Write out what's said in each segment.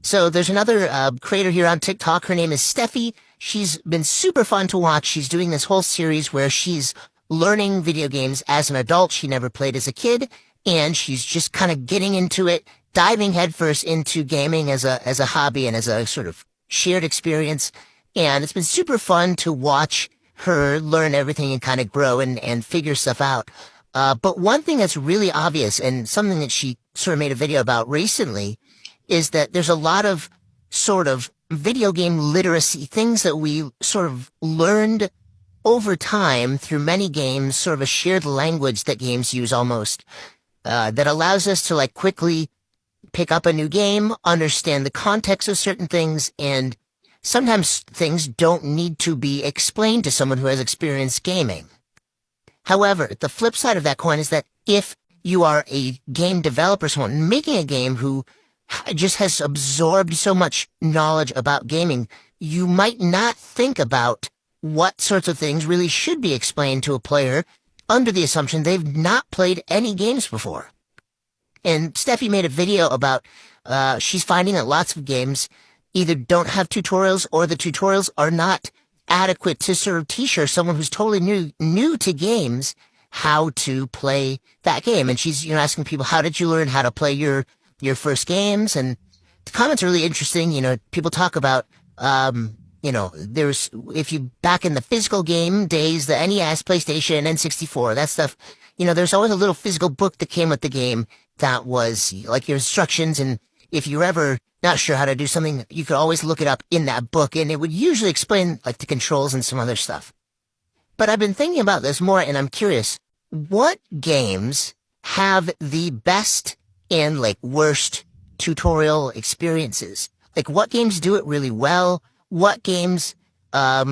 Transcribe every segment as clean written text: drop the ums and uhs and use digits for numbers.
So there's another creator here on TikTok. Her name is Steffi. She's been super fun to watch. She's doing this whole series where she's learning video games as an adult. She never played as a kid, and she's just kind of getting into it, diving headfirst into gaming as a hobby and as a sort of shared experience. And it's been super fun to watch her learn everything and kind of grow and figure stuff out. But one thing that's really obvious and something that she sort of made a video about recently is that there's a lot of sort of video game literacy, things that we sort of learned over time through many games, sort of a shared language that games use almost, that allows us to like quickly pick up a new game, understand the context of certain things, and sometimes things don't need to be explained to someone who has experienced gaming. However, the flip side of that coin is that if you are a game developer, someone making a game who just has absorbed so much knowledge about gaming, you might not think about what sorts of things really should be explained to a player under the assumption they've not played any games before. And Steffi made a video about she's finding that lots of games either don't have tutorials or the tutorials are not adequate to sort of teach her, someone who's totally new to games, how to play that game. And she's, asking people, how did you learn how to play your first games? And the comments are really interesting. People talk about, if you back in the physical game days, the NES, PlayStation, N64, that stuff, there's always a little physical book that came with the game that was like your instructions. And if you're ever not sure how to do something, you could always look it up in that book, and it would usually explain like the controls and some other stuff. But I've been thinking about this more, and I'm curious, what games have the best and like worst tutorial experiences? Like what games do it really well? What games are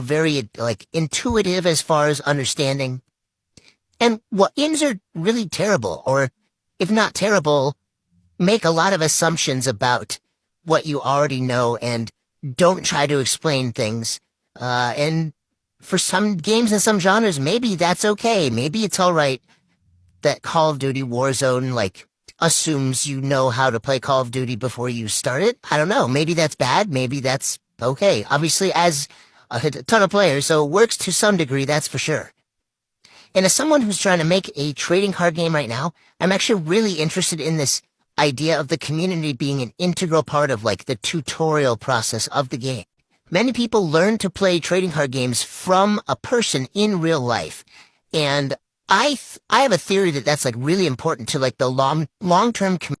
very like intuitive as far as understanding? And what games are really terrible, or if not terrible, make a lot of assumptions about what you already know and don't try to explain things. And for some games and some genres, maybe that's okay. Maybe it's all right that Call of Duty Warzone, like, assumes you know how to play Call of Duty before you start it. I don't know. Maybe that's bad. Maybe that's okay. Obviously, as a ton of players, so it works to some degree, that's for sure. And as someone who's trying to make a trading card game right now, I'm actually really interested in this idea of the community being an integral part of like the tutorial process of the game. Many people learn to play trading card games from a person in real life. And I have a theory that that's like really important to like the long-term